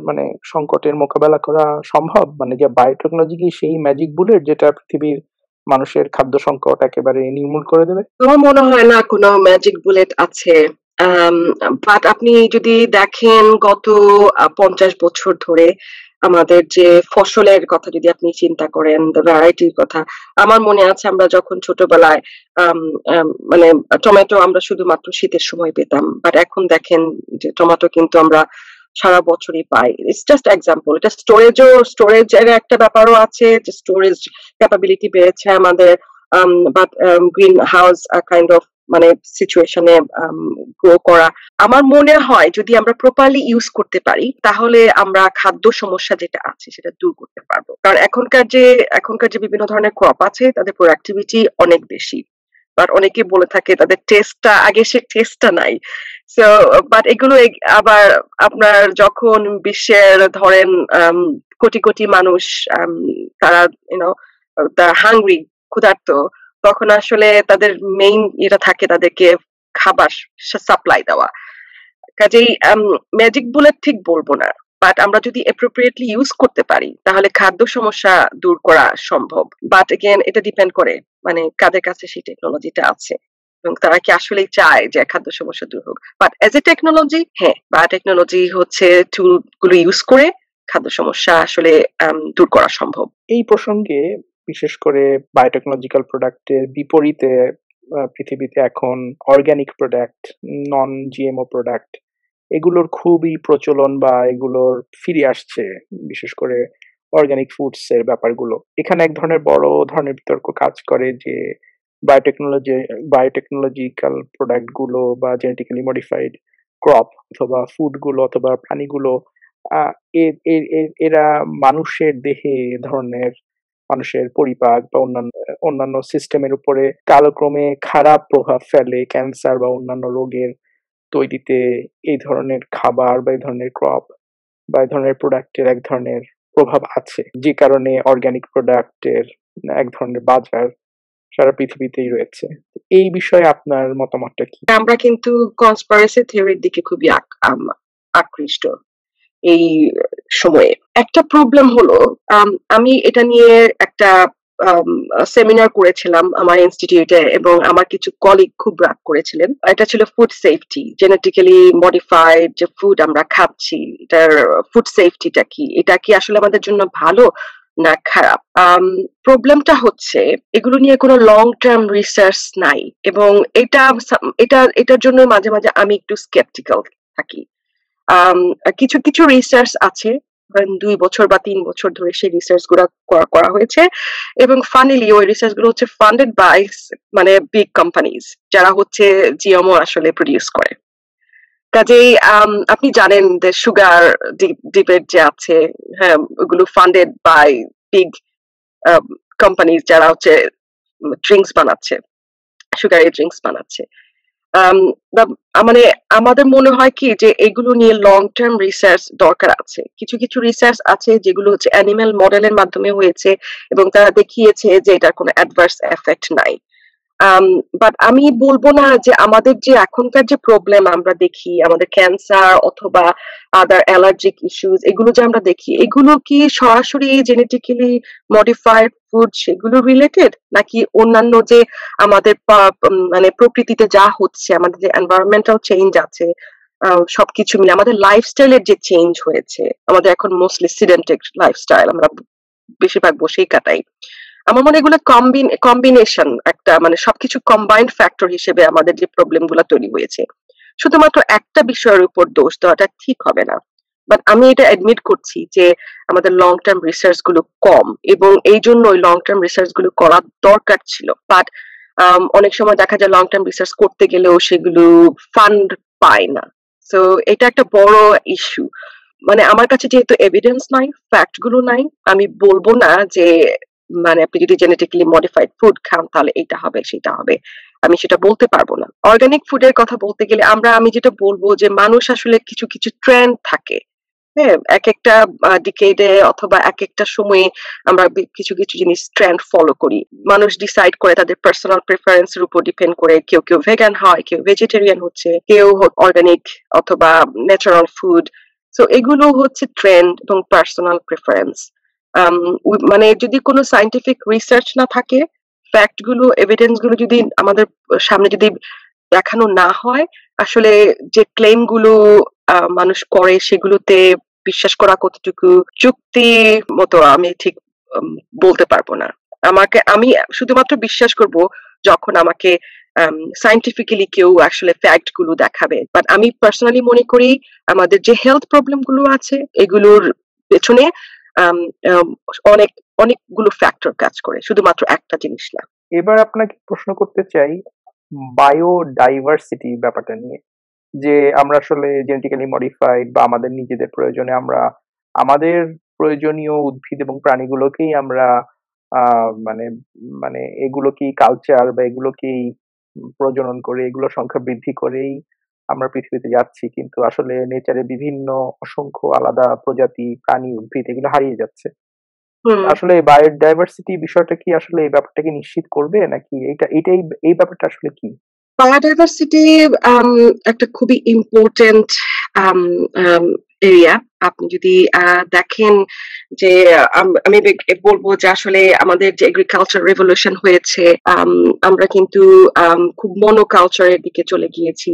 মানে সংকটের মোকাবেলা করা সম্ভব? মানে যে বায়োটেকনোলজি কি সেই ম্যাজিক বুলেট যেটা পৃথিবীর মানুষের খাদ্য সংকট একেবারে নির্মূল করে দেবে? আমার মনে হয় না কোনো ম্যাজিক বুলেট আছে। বাট আপনি যদি দেখেন গত 50 বছর ধরে আমাদের যে ফসলের কথা যদি আপনি চিন্তা করেন, ভ্যারাইটির কথা, আমার মনে আছে আমরা যখন ছোটবেলায় মানে টমেটো আমরা শুধুমাত্র শীতের সময় পেতাম, বাট এখন দেখেন যে টমেটো কিন্তু আমরা সারা বছরই পাই। It's just example. এটা স্টোরেজের একটা ব্যাপারও আছে, যে স্টোরেজ ক্যাপাবিলিটি বেড়েছে আমাদের, but green house kind of মানে সিচুয়েশনে গ্রো করা। আমার মনে হয় যদি আমরা প্রপারলি ইউজ করতে পারি তাহলে আমরা খাদ্য সমস্যা যেটা আছে সেটা দূর করতে পারবো, কারণ এখনকার যে বিভিন্ন ধরনের ক্রপ আছে তাদের প্রোডাক্টিভিটি অনেক বেশি। বাট অনেকে বলে থাকে তাদের টেস্টটা আগে সে টেস্টটা নাই। সো বাট এগুলো আবার আপনার যখন বিশ্বের ধরেন কোটি কোটি মানুষ তারা ইউনো হাংরি ক্ষুধার্ত, তখন আসলে তাদের মেইন এটা থাকে তাদেরকে খাবার সাপ্লাই দেওয়া। কাজেই ম্যাজিক বুলেট ঠিক বলবো না, বাট আমরা যদি অ্যাপ্রোপ্রিয়েটলি ইউজ করতে পারি তাহলে খাদ্য সমস্যা দূর করা সম্ভব। বাট এগেন এটা ডিপেন্ড করে মানে কাদের কাছে সেই টেকনোলজিটা আছে এবং তারা কি আসলেই চায় যে খাদ্য সমস্যা দূর হোক। বাট এজ এ টেকনোলজি, হ্যাঁ, বায়োটেকনোলজি হচ্ছে টুল গুলো ইউজ করে খাদ্য সমস্যা আসলে দূর করা সম্ভব। এই প্রসঙ্গে বিশেষ করে বায়োটেকনোলজিক্যাল প্রোডাক্টের বিপরীতে পৃথিবীতে এখন অর্গানিক প্রোডাক্ট, নন জিএমও প্রোডাক্ট এগুলোর খুবই প্রচলন বা এগুলোর ফিরে আসছে, বিশেষ করে অর্গানিক ফুডস এর ব্যাপারগুলো। এখানে এক ধরনের বড় ধরনের বিতর্ক কাজ করে যে বায়োটেকনোলজিক্যাল প্রোডাক্ট গুলো বা জেনেটিক্যালি মডিফাইড ক্রপ অথবা ফুড গুলো অথবা প্রাণীগুলো এরা মানুষের দেহে ধরনের মানুষের পরিপাক বা অন্যান্য সিস্টেমের উপরে কালক্রমে খারাপ প্রভাব ফেলে, ক্যান্সার বা অন্যান্য রোগের তৈরিতে এই ধরনের খাবার বা এই ধরনের ক্রপ বা এই ধরনের প্রোডাক্টের এক ধরনের প্রভাব আছে, যে কারণে অর্গানিক প্রোডাক্টের এক ধরনের বাজার সারা পৃথিবীতেই রয়েছে। এই বিষয়ে আপনার মতামতটা কি? আমরা কিন্তু কনস্পিরেসি থিওরির দিকে খুবই আকৃষ্ট এই সময়ে। একটা প্রবলেম হলো আমি এটা নিয়ে একটা সেমিনার করেছিলাম আমার ইনস্টিটিউটে এবং আমার কিছু কলিগ খুব রাগ করেছিলেন। এটা ছিল ফুড সেফটি, জেনেটিক্যালি মডিফাইড যে ফুড আমরা খাচ্ছি এটার ফুড সেফটিটা কি, এটা কি আসলে আমাদের জন্য ভালো না খারাপ। প্রবলেমটা হচ্ছে এগুলো নিয়ে কোনো লং টার্ম রিসার্চ নাই এবং এটার জন্য মাঝে মাঝে আমি একটু স্কেপটিক্যাল থাকি। কিছু কিছু রিসার্চ আছে 2 বছর বা 3 বছর ধরে সেই রিসার্চ গুলো করা হয়েছে এবং ফানিলি ওই রিসার্চ গুলো হচ্ছে ফান্ডেড বাই মানে বিগ কোম্পানিজ যারা হচ্ছে জিএমও আসলে প্রডিউস করে। কাজেই আপনি জানেন যে সুগার ডিবেট যে আছে, হ্যাঁ, ওগুলো ফান্ডেড বাই বিগ কোম্পানিজ যারা হচ্ছে ড্রিঙ্কস বানাচ্ছে, সুগারি ড্রিঙ্কস বানাচ্ছে। মানে আমাদের মনে হয় কি যে এগুলো নিয়ে লং টার্ম রিসার্চ দরকার আছে। কিছু কিছু রিসার্চ আছে যেগুলো হচ্ছে অ্যানিমাল মডেলের মাধ্যমে হয়েছে এবং তারা দেখিয়েছে যে এটার কোনো অ্যাডভার্স এফেক্ট নাই। বাট আমি বলবো না যে আমাদের যে এখনকার যে প্রবলেম আমরা দেখি, আমাদের ক্যান্সার অথবা আদার অ্যালার্জিক ইস্যুস এগুলো যে আমরা দেখি, এগুলো কি সরাসরি জেনেটিক্যালি মডিফাইড ফুড সেগুলো রিলেটেড, নাকি অন্যান্য যে আমাদের মানে প্রকৃতিতে যা হচ্ছে, আমাদের যে এনভায়রনমেন্টাল চেঞ্জ আছে, সবকিছু মিলে আমাদের লাইফস্টাইলের যে চেঞ্জ হয়েছে, আমাদের এখন মোস্টলি সিডেন্টেড লাইফস্টাইল, আমরা বেশিরভাগ বসেই কাটাই। আমার মনে হয় এগুলো কম্বিনেশন, একটা মানে সবকিছু কম্বাইন্ড ফ্যাক্টর হিসেবে আমাদের যে প্রবলেম গুলো তৈরি হয়েছে। শুধুমাত্র একটা বিষয়ের উপর দোষ দেওয়াটা ঠিক হবে না। বাট আমি এটা অ্যাডমিট করছি যে আমাদের লং টার্ম রিসার্চ গুলো কম এবং এই জন্য ওই লং টার্ম রিসার্চ গুলো করা দরকার ছিল। বাট অনেক সময় দেখা যায় লং টার্ম রিসার্চ করতে গেলেও সেগুলো ফান্ড পায় না। সো এটা একটা বড় ইস্যু। মানে আমার কাছে যেহেতু এভিডেন্স নাই, ফ্যাক্ট গুলো নাই, আমি বলবো না যে মানে আপনি যদি জেনেটিক্যালি মডিফাইড ফুড খান তাহলে এটা হবে সেটা হবে, আমি সেটা বলতে পারবো না। অর্গানিক ফুডের কথা বলতে গেলে আমি যেটা বলবো যে মানুষ আসলে কিছু কিছু ট্রেন্ড থাকে, হ্যাঁ, এক একটা ডিকেডে অথবা এক একটা সময়ে আমরা কিছু কিছু জিনিস ট্রেন্ড ফলো করি। মানুষ ডিসাইড করে তাদের পার্সোনাল প্রেফারেন্স এর উপর ডিপেন্ড করে, কেউ কেউ ভেগান হয়, কেউ ভেজিটেরিয়ান হচ্ছে, কেউ অর্গানিক অথবা ন্যাচারাল ফুড। সো এগুলো হচ্ছে ট্রেন্ড এবং পার্সোনাল প্রেফারেন্স। মানে যদি কোনো সায়েন্টিফিক রিসার্চ না থাকে, ফ্যাক্ট গুলো, এভিডেন্স গুলো যদি আমাদের সামনে যদি দেখানো না হয়, আসলে যে ক্লেম গুলো মানুষ করে সেগুলোতে বিশ্বাস করা কতটুকু যুক্তি মতো আমি ঠিক বলতে পারবো না। আমি শুধুমাত্র বিশ্বাস করব যখন আমাকে সায়েন্টিফিক্যালি কেউ আসলে ফ্যাক্ট গুলো দেখাবে। বাট আমি পার্সোনালি মনে করি আমাদের যে হেলথ প্রবলেম গুলো আছে এগুলোর পেছনে অনেকগুলো ফ্যাক্টর কাজ করে, শুধুমাত্র একটা জিনিস না। এবার আপনাকে প্রশ্ন করতে চাই বায়োডাইভার্সিটি ব্যাপারটা নিয়ে, যে আমরা আসলে জেনেটিক্যালি মডিফাইড বা আমাদের নিজেদের প্রয়োজনে আমরা আমাদের প্রয়োজনীয় উদ্ভিদ এবং প্রাণীগুলোকেই আমরা মানে মানে এগুলো কি কালচার বা এগুলো কি প্রজনন করে এগুলোর সংখ্যা বৃদ্ধি করেই আমরা পৃথিবীতে যাচ্ছি, কিন্তু আসলে নেচারে বিভিন্ন অসংখ্য আলাদা প্রজাতি প্রাণী উদ্ভিদ এগুলো হারিয়ে যাচ্ছে। আসলে বায়োডাইভার্সিটি বিষয়টা কি আসলে এই ব্যাপারটাকে নিশ্চিত করবে, নাকি এই ব্যাপারটা আসলে কি? বায়োডাইভার্সিটি একটা খুবই ইম্পর্টেন্ট এরিয়া। আপনি যদি দেখেন যে আমি বলবো যে আসলে আমাদের যে এগ্রিকালচার রেভলিউশন হয়েছে, আমরা কিন্তু খুব মনোকালচারের দিকে চলে গিয়েছি।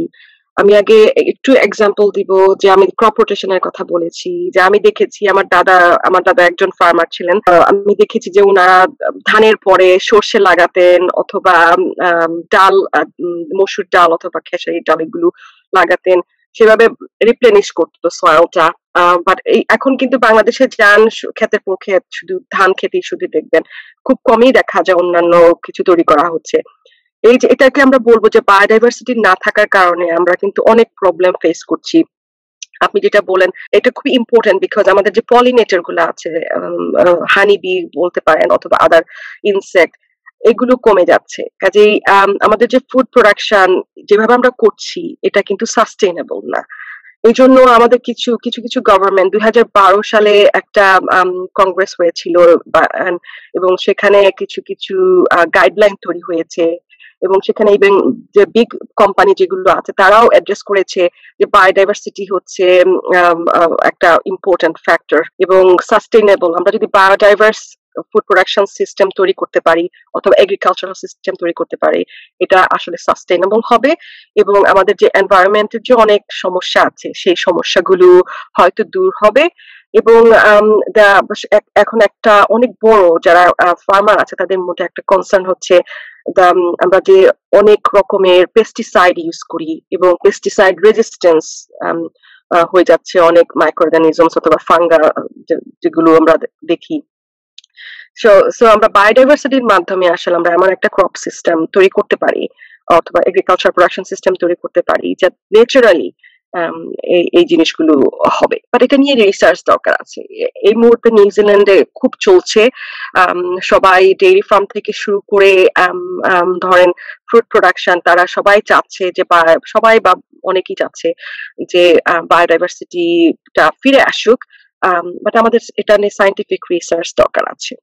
আমি আগে একটু এক্সাম্পল দিব যে আমি ক্রপ রোটেশনের কথা বলেছি, যে আমি দেখেছি আমার দাদা একজন ফার্মার ছিলেন। আমি দেখেছি যে ওনারা ধানের পরে সর্ষে লাগাতেন, অথবা ডাল, মসুর ডাল অথবা খেসারি ডাল এগুলো লাগাতেন, সেভাবে রিপ্লেনিশ করতো সয়েলটা। বাট এখন কিন্তু বাংলাদেশে যান ক্ষেতের পর ক্ষেত, শুধু ধান খেতেই শুধু দেখবেন, খুব কমই দেখা যায় অন্যান্য কিছু তৈরি করা হচ্ছে। এই যে এটাকে আমরা বলবো যে বায়োডাইভার্সিটি না থাকার কারণে আমরা কিন্তু অনেক প্রবলেম ফেস করছি। আপনি যেটা বলেন এটা খুবই ইম্পর্টেন্ট, বিকজ আমাদের যে পলিনেটর গুলো আছে, হানি বি বলতে পারেন অথবা আদার ইনসেক্ট, এগুলো কমে যাচ্ছে। কাজেই আমাদের যে ফুড প্রোডাকশন যেভাবে আমরা করছি এটা কিন্তু সাস্টেইনেবল না। এই জন্য আমাদের কিছু কিছু গভর্নমেন্ট 2012 সালে একটা কংগ্রেস হয়েছিল, এবং সেখানে কিছু কিছু গাইডলাইন তৈরি হয়েছে, এবং সেখানে ইভেন যে বিগ কোম্পানি যেগুলো আছে তারাও অ্যাড্রেস করেছে যে বায়োডাইভার্সিটি হচ্ছে একটা ইম্পর্টেন্ট ফ্যাক্টর, এবং সাস্টেইনেবল আমরা যদি বায়োডাইভার্স ফুড প্রোডাকশন সিস্টেম তৈরি করতে পারি অথবা এগ্রিকালচারাল সিস্টেম তৈরি করতে পারি, এটা আসলে সাস্টেইনেবল হবে, এবং আমাদের যে এনভায়রনমেন্টের যে অনেক সমস্যা আছে সেই সমস্যাগুলো হয়তো দূর হবে। এবং এখন একটা অনেক বড় যারা ফার্মার আছে তাদের মধ্যে একটা কনসার্ন হচ্ছে আমরা যে অনেক রকমের পেস্টিসাইড ইউজ করি, এবং পেস্টিসাইড রেজিস্ট্যান্স হয়ে যাচ্ছে অনেক মাইক্রো অর্গানিজমস অথবা ফাঙ্গা যেগুলো আমরা দেখি। সো আমরা বায়োডাইভার্সিটির মাধ্যমে আসলে আমরা এমন একটা ক্রপ সিস্টেম তৈরি করতে পারি অথবা এগ্রিকালচার প্রোডাকশন সিস্টেম তৈরি করতে পারি যা ন্যাচারালি এই জিনিসগুলো হবে। বাট এটা নিয়ে রিসার্চ দরকার আছে। এই মুহূর্তে নিউজিল্যান্ডে খুব চলছে, সবাই ডেইরি ফার্ম থেকে শুরু করে ধরেন ফ্রুট প্রোডাকশন, তারা সবাই চাচ্ছে যে সবাই বা অনেকেই চাচ্ছে যে বায়োডাইভার্সিটিটা ফিরে আসুক। বাট আমাদের এটা নিয়ে সায়েন্টিফিক রিসার্চ দরকার আছে,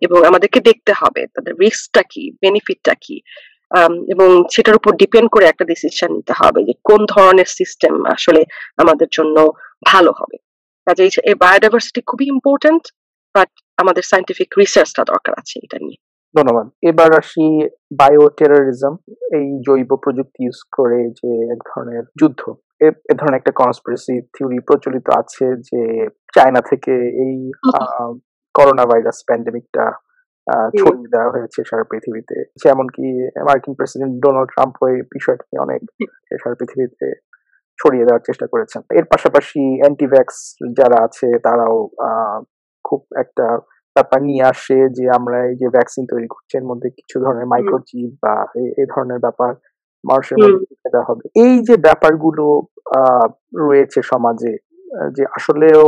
এবং আমাদেরকে দেখতে হবে তাদের রিস্কটা কি, বেনিফিটটা কি, এবং সেটার উপর ডিপেন্ড করে একটা ডিসিশন নিতে হবে যে কোন ধরনের সিস্টেম আসলে আমাদের জন্য ভালো হবে। কাজেই এই বায়োডাইভার্সিটি খুবই ইম্পর্টেন্ট, বাট আমাদের সায়েন্টিফিক রিসার্চটা দরকার আছে এটা নিয়ে। ধন্যবাদ। এবার আসি বায়ো টেররিজম, এই জৈব প্রযুক্তি ইউজ করে যে এক ধরনের যুদ্ধ, এ ধরনের একটা কনস্পিরেসি থিওরি প্রচলিত আছে যে চায়না থেকে এই করোনা ভাইরাস প্যান্ডেমিকটা ছড়িয়ে দেওয়া হয়েছে সারা পৃথিবীতে। এমনকি মার্কিন প্রেসিডেন্ট ডোনাল্ড ট্রাম্প ওই বিষয়টা অনেক সারা পৃথিবীতে ছড়িয়ে দেওয়ার চেষ্টা করেছেন। এর পাশাপাশি অ্যান্টিভ্যাক্স যারা আছে তারাও খুব একটা ব্যাপার নিয়ে আসে যে আমরা এই যে ভ্যাকসিন তৈরি করছি এর মধ্যে কিছু ধরনের মাইক্রোচিপ বা এই ধরনের ব্যাপার মানুষের মধ্যে দেওয়া হবে। এই যে ব্যাপারগুলো রয়েছে সমাজে, যে আসলেও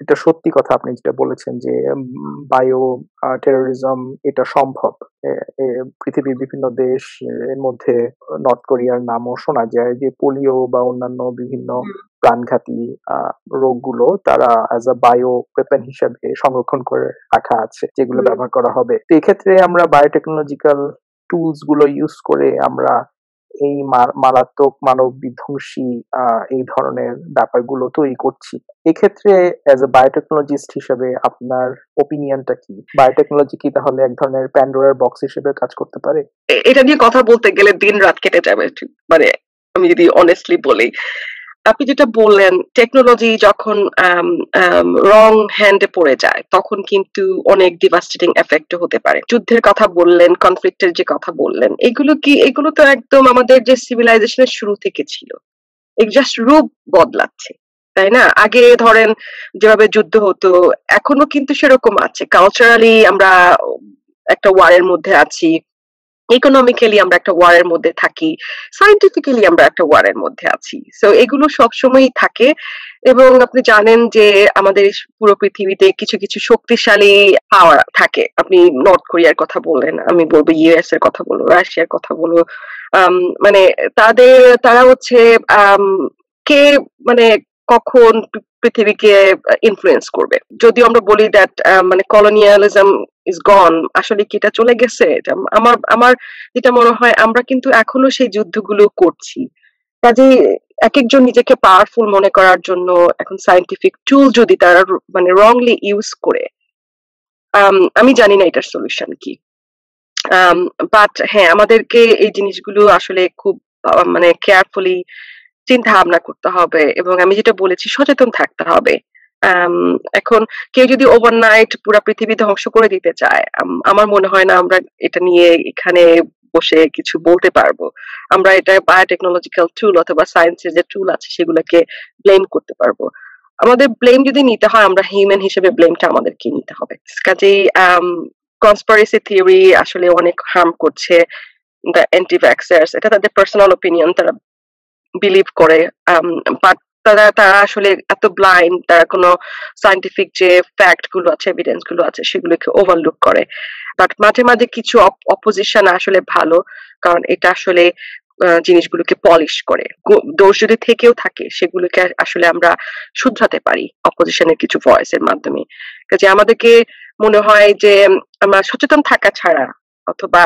এটা সত্যি কথা আপনি যেটা বলেছেন যে বায়ো টেরোরিজম এটা সম্ভব। পৃথিবীর বিভিন্ন দেশ এর মধ্যে নর্থ কোরিয়ার নামও শোনা যায় যে পোলিও বা অন্যান্য বিভিন্ন প্রাণঘাতী রোগগুলো তারা অ্যাজ আ বায়ো ওয়েপন হিসেবে সংরক্ষণ করে রাখা আছে, যেগুলো ব্যবহার করা হবে। তো এক্ষেত্রে আমরা বায়োটেকনোলজিক্যাল টুলস গুলো ইউজ করে আমরা এই মারাত্মক মানব বিধ্বংসী এই ধরনের ব্যাপারগুলো তৈরি করছি। এক্ষেত্রে অ্যাজ এ বায়োটেকনোলজিস্ট হিসেবে আপনার ওপিনিয়নটা কি? বায়োটেকনোলজি কি তাহলে এক ধরনের প্যান্ডোরার বক্স হিসেবে কাজ করতে পারে? এটা নিয়ে কথা বলতে গেলে দিন রাত কেটে যাবে, মানে আমি যদি অনেস্টলি বলি। আপনি যেটা বললেন, টেকনোলজি যখন রং হ্যান্ডে পড়ে যায় তখন কিন্তু অনেক ডিভাস্টেটিং এফেক্ট হতে পারে। যুদ্ধের কথা বললেন, কনফ্লিক্টের যে কথা বললেন, এগুলো তো একদম আমাদের যে সিভিলাইজেশনের শুরু থেকে ছিল, জাস্ট রূপ বদলাচ্ছে, তাই না? আগে ধরেন যেভাবে যুদ্ধ হতো এখনো কিন্তু সেরকম আছে। কালচারালি আমরা একটা ওয়ারের মধ্যে আছি, ইকোনমিক্যালি আমরা একটা ওয়ারের মধ্যে থাকি, সায়েন্টিফিক্যালি আমরা একটা ওয়ারের মধ্যে আছি। সো এগুলো সবসময়ই থাকে এবং আপনি জানেন যে আমাদের পুরো পৃথিবীতে কিছু কিছু শক্তিশালী পাওয়ার থাকে। আপনি নর্থ কোরিয়ার কথা বললেন, আমি বলবো ইউএস এর কথা বলবো, রাশিয়ার কথা বলবো। মানে তারা হচ্ছে কে মানে কখন পৃথিবীকে ইনফ্লুয়েন্স করবে। যদিও আমরা বলি দ্যাট মানে কলোনিয়ালিজম ইজ গন, আসলে কি এটা চলে গেছে? আমার আমার যেটা মনে হয় আমরা কিন্তু এখনো সেই যুদ্ধগুলো করছি। কাজেই একেকজন নিজেকে পাওয়ারফুল মনে করার জন্য এখন সায়েন্টিফিক টুল যদি তারা মানে রংলি ইউজ করে, আমি জানি না এটার সলিউশন কি। বাট হ্যাঁ, আমাদেরকে এই জিনিসগুলো আসলে খুব মানে কেয়ারফুলি চিন্তা ভাবনা করতে হবে এবং আমি যেটা বলেছি সচেতন থাকতে হবে। এখন কেউ যদি ওভারনাইট পুরো পৃথিবী ধ্বংস করে দিতে চায়, আমার মনে হয় না আমরা এটা নিয়ে এখানে বসে কিছু বলতে পারবো। আমরা এটা বায়োটেকনোলজিক্যাল টুল অথবা সায়েন্সের যে টুল আছে সেগুলোকে ব্লেম করতে পারবো। আমাদের ব্লেম যদি নিতে হয়, আমরা হিউম্যান হিসেবে ব্লেমটা আমাদেরকে নিতে হবে। কাজেই কনস্পিরেসি থিওরি আসলে অনেক হার্ম করছে দ্য অ্যান্টি ভ্যাক্সার্স, এটা তাদের পার্সোনাল ওপিনিয়ন, তারা বিলিভ করে। বাট তারা আসলে এত ব্লাইন্ড, তারা কোনো সায়েন্টিফিক যে ফ্যাক্ট গুলো আছে, এভিডেন্স গুলো আছে সেগুলোকে ওভারলুক করে। বাট মাঝে মাঝে কিছু অপোজিশন আসলে ভালো, কারণ এটা আসলে জিনিসগুলোকে পলিশ করে। দোষ যদি থেকেও থাকে সেগুলোকে আসলে আমরা শুধরাতে পারি অপোজিশনের কিছু ভয়েসের মাধ্যমে। কাজে আমাদেরকে মনে হয় যে আমরা সচেতন থাকা ছাড়া অথবা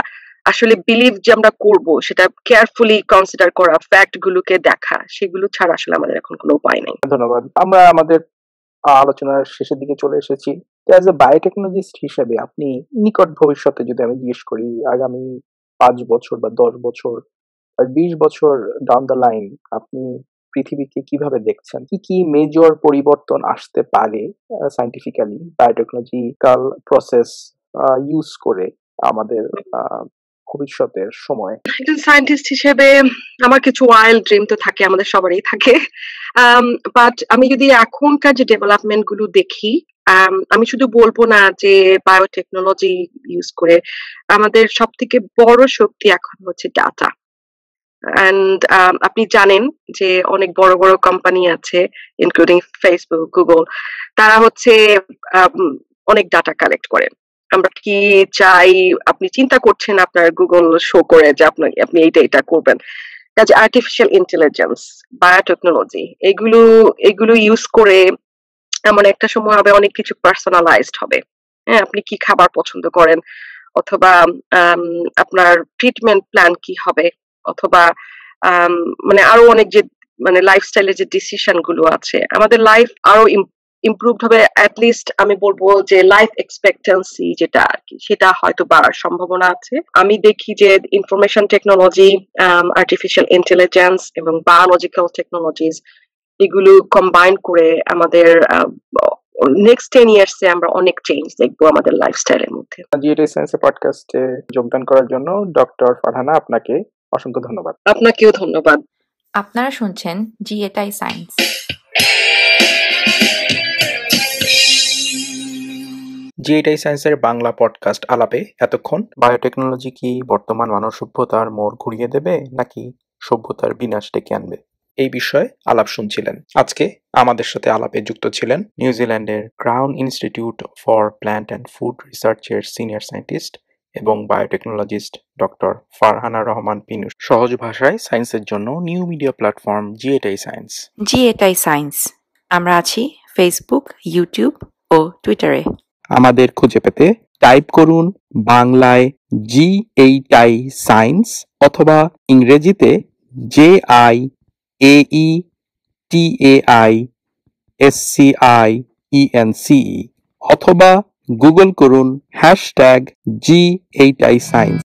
আসলে বিলিভ যে আমরা করব সেটা কেয়ারফুলি কনসিডার করা, ফ্যাক্ট গুলোকে দেখা, সেগুলো ছাড়া আসলে আমাদের এখন কোনো উপায় নেই। ধন্যবাদ। আমরা আমাদের আলোচনার শেষের দিকে চলে এসেছি। অ্যাজ এ বায়োটেকনোলজিস্ট হিসেবে আপনি নিকট ভবিষ্যতে যদি আমি জিজ্ঞেস করি, আগামী 5 বছর বা 10 বছর আর 20 বছর ডাউন দ্য লাইন আপনি পৃথিবীকে কিভাবে দেখছেন? কি কি মেজর পরিবর্তন আসতে পারে সায়েন্টিফিক্যালি বায়োটেকনোলজিক্যাল প্রসেস ইউজ করে আমাদের ভবিষ্যতের সময়? একজন সায়েন্টিস্ট হিসেবে আমার কিছু ওয়াইল্ড ড্রিম তো থাকে, আমাদের সবারই থাকে। বাট আমি যদি এখনকার যে ডেভেলপমেন্ট গুলো দেখি, আমি শুধু বলবো না যে বায়োটেকনোলজি ইউজ করে, আমাদের সব থেকে বড় শক্তি এখন হচ্ছে ডাটা। অ্যান্ড আপনি জানেন যে অনেক বড় বড় কোম্পানি আছে ইনক্লুডিং ফেসবুক, গুগল, তারা হচ্ছে অনেক ডাটা কালেক্ট করে। আমরা কি চাই, আপনি চিন্তা করছেন আপনার গুগল শো করে যে আপনি এটা করবেন। কাজে আর্টিফিশিয়াল ইন্টেলিজেন্স, বায়োটেকনোলজি এগুলো ইউজ করে এমন একটা সময় হবে অনেক কিছু পার্সোনালাইজড হবে। হ্যাঁ, আপনি কি খাবার পছন্দ করেন, অথবা আপনার ট্রিটমেন্ট প্ল্যান কি হবে, অথবা মানে আরো অনেক যে মানে লাইফস্টাইলের যে ডিসিশন গুলো আছে, আমাদের লাইফ আরো ইমপ্রুভড হবে। অ্যাটলিস্ট আমি বলবো যে লাইফ এক্সপেক্টেন্সি যেটা আর কি, সেটা হয়তো বাড়ার সম্ভাবনা আছে। আমি দেখি যে ইনফরমেশন টেকনোলজি, আর্টিফিশিয়াল ইন্টেলিজেন্স এবং বায়োলজিক্যাল টেকনোলজিস এগুলো কম্বাইন করে আমাদের নেক্সট 10 ইয়ার্স এ আমরা অনেক চেঞ্জ দেখবো আমাদের লাইফস্টাইলের মধ্যে। জিএটাই সায়েন্সের পডকাস্টে যোগদান করার জন্য ডক্টর ফারহানা আপনাকে অসংখ্য ধন্যবাদ। আপনাকেও ধন্যবাদ। আপনারা শুনছেন জিএটাই সায়েন্স। জিএটাই সায়েন্সের বাংলা পডকাস্ট আলাপে এতক্ষণ বায়োটেকনোলজি কি বর্তমান মানব সভ্যতার মোড় ঘুরিয়ে দেবে নাকি সভ্যতার বিনাশ ডেকে আনবে, এই বিষয়ে আলাপ শুনছিলেন। আজকে আমাদের সাথে আলাপে যুক্ত ছিলেন নিউজিল্যান্ডের Crown Institute for Plant and Food রিসার্চের সিনিয়র সায়েন্টিস্ট এবং বায়োটেকনোলজিস্ট ডক্টর ফারহানা রহমান পিনু। সহজ ভাষায় সায়েন্সের জন্য নিউ মিডিয়া প্ল্যাটফর্ম জিএটাই সায়েন্স। জিএটাই সায়েন্স, আমরা আছি ফেসবুক, ইউটিউব ও টুইটারে। আমাদের খুঁজে পেতে টাইপ করুন বাংলায় জিএটাই সায়েন্স অথবা ইংরেজিতে JIAETAISCIENCE অথবা গুগল করুন #G8I Science।